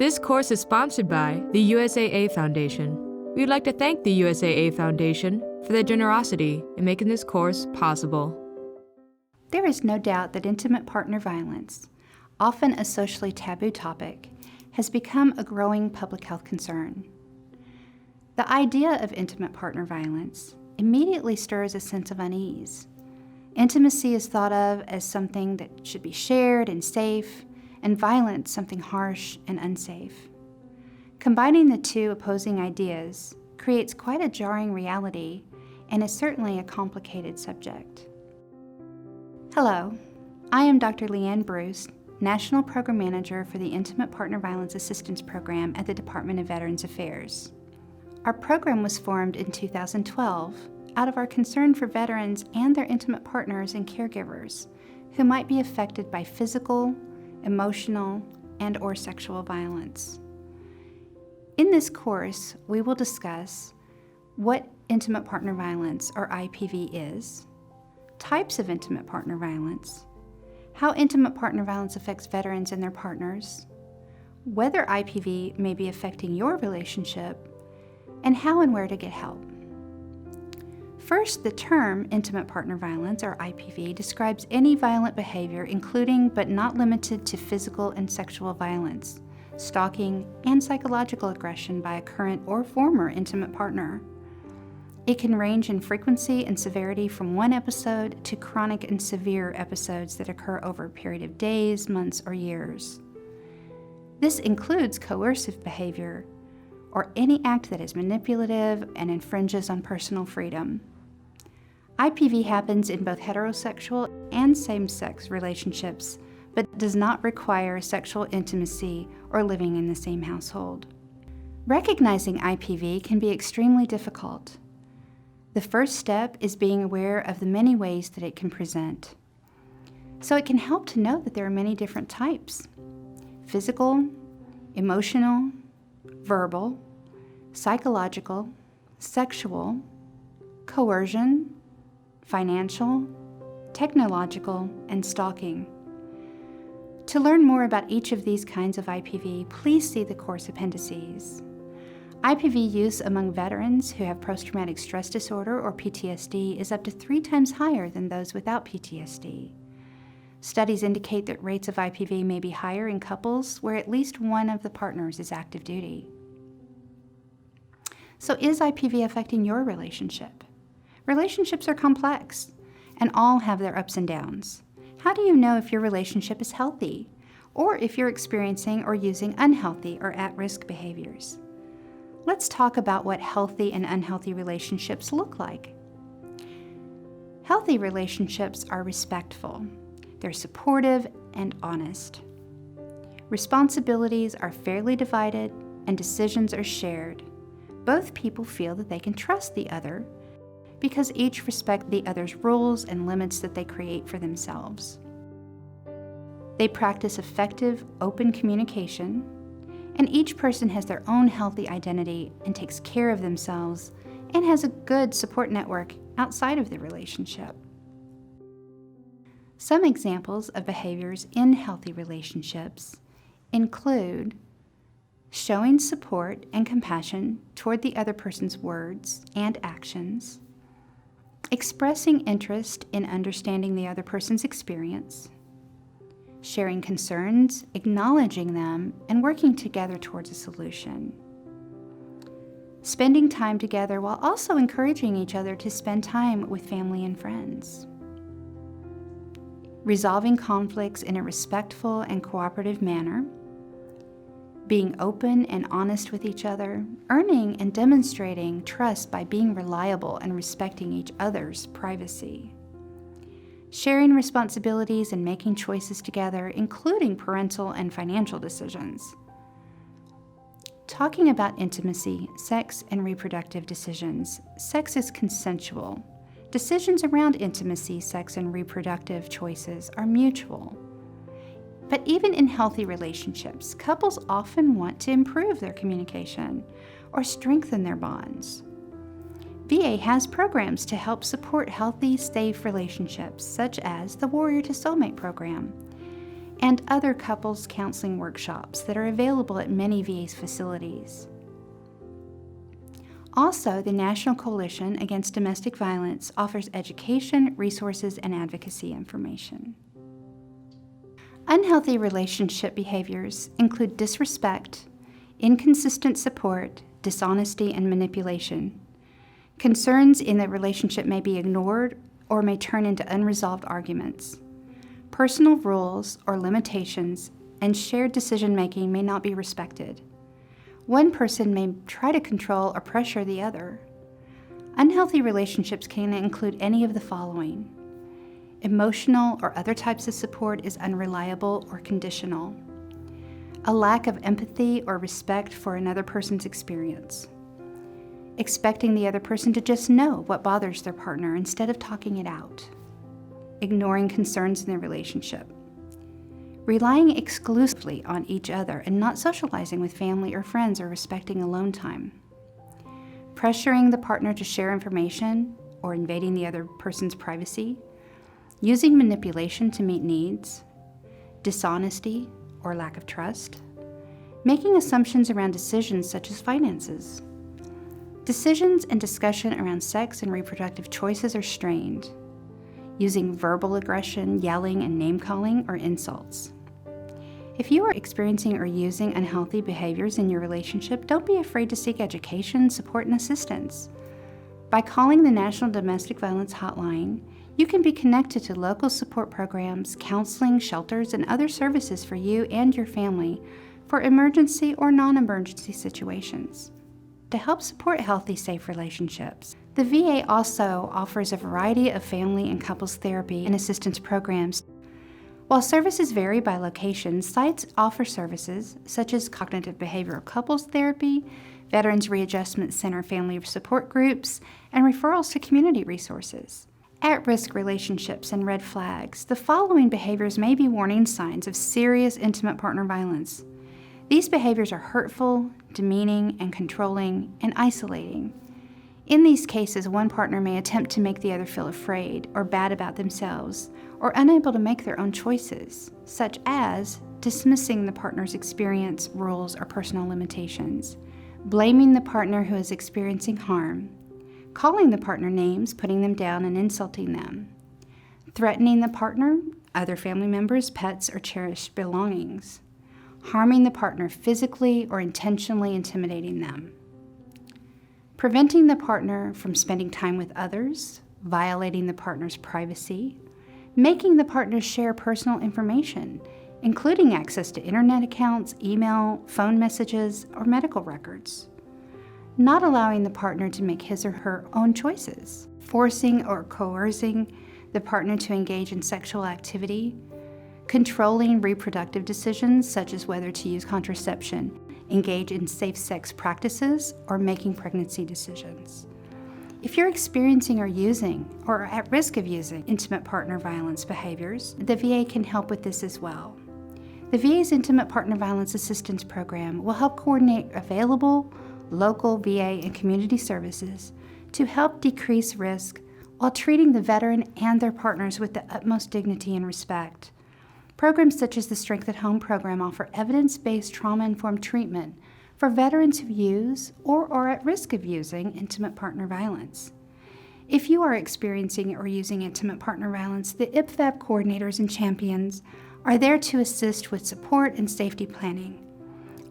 This course is sponsored by the USAA Foundation. We would like to thank the USAA Foundation for their generosity in making this course possible. There is no doubt that intimate partner violence, often a socially taboo topic, has become a growing public health concern. The idea of intimate partner violence immediately stirs a sense of unease. Intimacy is thought of as something that should be shared and safe, and violence something harsh and unsafe. Combining the two opposing ideas creates quite a jarring reality and is certainly a complicated subject. Hello, I am Dr. Leanne Bruce, National Program Manager for the Intimate Partner Violence Assistance Program at the Department of Veterans Affairs. Our program was formed in 2012 out of our concern for veterans and their intimate partners and caregivers who might be affected by physical, emotional, and/or sexual violence. In this course, we will discuss what intimate partner violence, or IPV, is, types of intimate partner violence, how intimate partner violence affects veterans and their partners, whether IPV may be affecting your relationship, and how and where to get help. First, the term intimate partner violence, or IPV, describes any violent behavior, including but not limited to physical and sexual violence, stalking, and psychological aggression by a current or former intimate partner. It can range in frequency and severity from one episode to chronic and severe episodes that occur over a period of days, months, or years. This includes coercive behavior, or any act that is manipulative and infringes on personal freedom. IPV happens in both heterosexual and same-sex relationships, but does not require sexual intimacy or living in the same household. Recognizing IPV can be extremely difficult. The first step is being aware of the many ways that it can present. So it can help to know that there are many different types: physical, emotional, verbal, psychological, sexual, coercion, financial, technological, and stalking. To learn more about each of these kinds of IPV, please see the course appendices. IPV use among veterans who have post-traumatic stress disorder or PTSD is up to 3 times higher than those without PTSD. Studies indicate that rates of IPV may be higher in couples where at least one of the partners is active duty. So is IPV affecting your relationship? Relationships are complex and all have their ups and downs. How do you know if your relationship is healthy or if you're experiencing or using unhealthy or at-risk behaviors? Let's talk about what healthy and unhealthy relationships look like. Healthy relationships are respectful. They're supportive and honest. Responsibilities are fairly divided and decisions are shared. Both people feel that they can trust the other because each respect the other's rules and limits that they create for themselves. They practice effective, open communication, and each person has their own healthy identity and takes care of themselves and has a good support network outside of the relationship. Some examples of behaviors in healthy relationships include showing support and compassion toward the other person's words and actions, expressing interest in understanding the other person's experience, sharing concerns, acknowledging them, and working together towards a solution. Spending time together while also encouraging each other to spend time with family and friends. Resolving conflicts in a respectful and cooperative manner. Being open and honest with each other, earning and demonstrating trust by being reliable and respecting each other's privacy. Sharing responsibilities and making choices together, including parental and financial decisions. Talking about intimacy, sex, and reproductive decisions. Sex is consensual. Decisions around intimacy, sex, and reproductive choices are mutual. But even in healthy relationships, couples often want to improve their communication or strengthen their bonds. VA has programs to help support healthy, safe relationships, such as the Warrior to Soulmate program, and other couples counseling workshops that are available at many VA facilities. Also, the National Coalition Against Domestic Violence offers education, resources, and advocacy information. Unhealthy relationship behaviors include disrespect, inconsistent support, dishonesty, and manipulation. Concerns in the relationship may be ignored or may turn into unresolved arguments. Personal rules or limitations and shared decision-making may not be respected. One person may try to control or pressure the other. Unhealthy relationships can include any of the following. Emotional or other types of support is unreliable or conditional. A lack of empathy or respect for another person's experience. Expecting the other person to just know what bothers their partner instead of talking it out. Ignoring concerns in the relationship. Relying exclusively on each other and not socializing with family or friends or respecting alone time. Pressuring the partner to share information or invading the other person's privacy. Using manipulation to meet needs. Dishonesty or lack of trust. Making assumptions around decisions such as finances. Decisions and discussion around sex and reproductive choices are strained. Using verbal aggression, yelling, and name-calling or insults. If you are experiencing or using unhealthy behaviors in your relationship, don't be afraid to seek education, support, and assistance. By calling the National Domestic Violence Hotline, you can be connected to local support programs, counseling, shelters, and other services for you and your family for emergency or non-emergency situations. To help support healthy, safe relationships, the VA also offers a variety of family and couples therapy and assistance programs. While services vary by location, sites offer services such as cognitive behavioral couples therapy, Veterans Readjustment Center family support groups, and referrals to community resources. At-risk relationships and red flags. The following behaviors may be warning signs of serious intimate partner violence. These behaviors are hurtful, demeaning, and controlling, and isolating. In these cases, one partner may attempt to make the other feel afraid or bad about themselves or unable to make their own choices, such as dismissing the partner's experience, rules, or personal limitations, blaming the partner who is experiencing harm, calling the partner names, putting them down, and insulting them, threatening the partner, other family members, pets, or cherished belongings, harming the partner physically or intentionally intimidating them, preventing the partner from spending time with others, violating the partner's privacy, making the partner share personal information, including access to internet accounts, email, phone messages, or medical records, not allowing the partner to make his or her own choices, forcing or coercing the partner to engage in sexual activity, controlling reproductive decisions such as whether to use contraception, engage in safe sex practices, or making pregnancy decisions. If you're experiencing or using or are at risk of using intimate partner violence behaviors, the VA can help with this as well. The VA's Intimate Partner Violence Assistance Program will help coordinate available local VA and community services to help decrease risk while treating the veteran and their partners with the utmost dignity and respect. Programs such as the Strength at Home program offer evidence-based trauma-informed treatment for veterans who use or are at risk of using intimate partner violence. If you are experiencing or using intimate partner violence, the IPVAP coordinators and champions are there to assist with support and safety planning.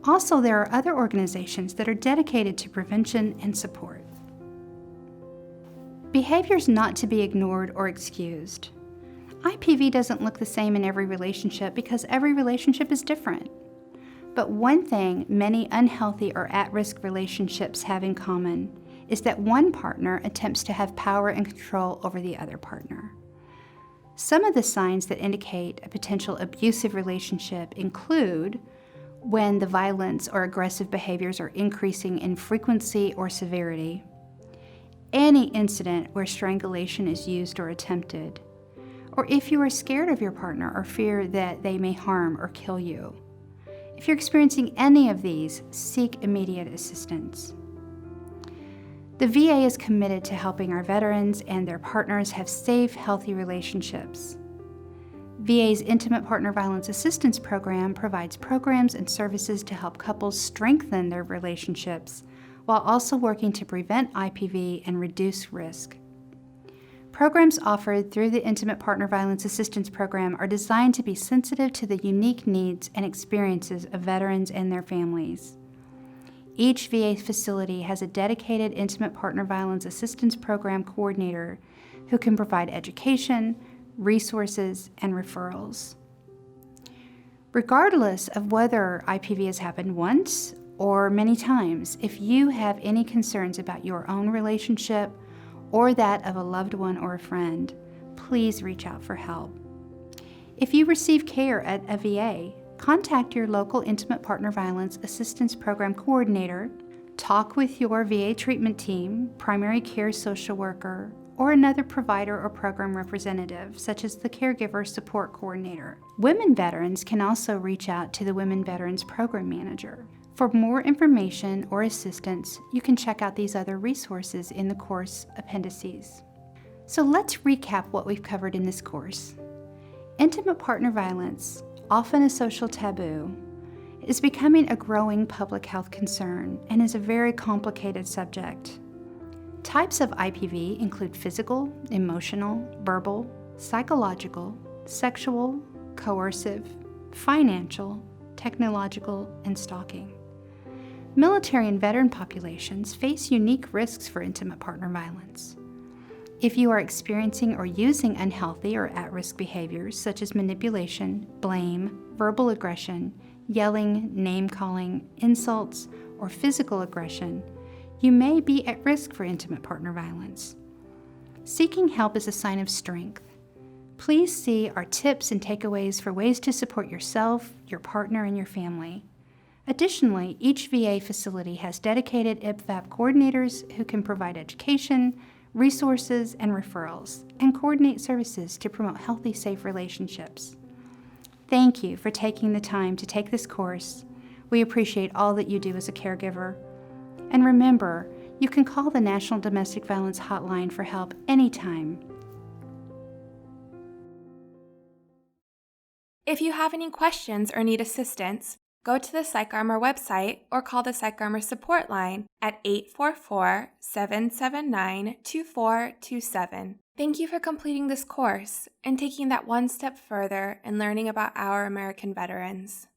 Also, there are other organizations that are dedicated to prevention and support. Behaviors not to be ignored or excused. IPV doesn't look the same in every relationship because every relationship is different. But one thing many unhealthy or at-risk relationships have in common is that one partner attempts to have power and control over the other partner. Some of the signs that indicate a potential abusive relationship include when the violence or aggressive behaviors are increasing in frequency or severity, any incident where strangulation is used or attempted, or if you are scared of your partner or fear that they may harm or kill you. If you're experiencing any of these, seek immediate assistance. The VA is committed to helping our veterans and their partners have safe, healthy relationships. VA's Intimate Partner Violence Assistance Program provides programs and services to help couples strengthen their relationships while also working to prevent IPV and reduce risk. Programs offered through the Intimate Partner Violence Assistance Program are designed to be sensitive to the unique needs and experiences of veterans and their families. Each VA facility has a dedicated Intimate Partner Violence Assistance Program coordinator who can provide education, resources, and referrals. Regardless of whether IPV has happened once or many times, if you have any concerns about your own relationship or that of a loved one or a friend, please reach out for help. If you receive care at a VA, contact your local Intimate Partner Violence Assistance Program coordinator, talk with your VA treatment team, primary care social worker, or another provider or program representative, such as the caregiver support coordinator. Women veterans can also reach out to the Women Veterans Program Manager. For more information or assistance, you can check out these other resources in the course appendices. So let's recap what we've covered in this course. Intimate partner violence, often a social taboo, is becoming a growing public health concern and is a very complicated subject. Types of IPV include physical, emotional, verbal, psychological, sexual, coercive, financial, technological, and stalking. Military and veteran populations face unique risks for intimate partner violence. If you are experiencing or using unhealthy or at-risk behaviors such as manipulation, blame, verbal aggression, yelling, name-calling, insults, or physical aggression, you may be at risk for intimate partner violence. Seeking help is a sign of strength. Please see our tips and takeaways for ways to support yourself, your partner, and your family. Additionally, each VA facility has dedicated IPVAP coordinators who can provide education, resources, and referrals, and coordinate services to promote healthy, safe relationships. Thank you for taking the time to take this course. We appreciate all that you do as a caregiver. And remember, you can call the National Domestic Violence Hotline for help anytime. If you have any questions or need assistance, go to the PsychArmor website or call the PsychArmor support line at 844-779-2427. Thank you for completing this course and taking that one step further in learning about our American veterans.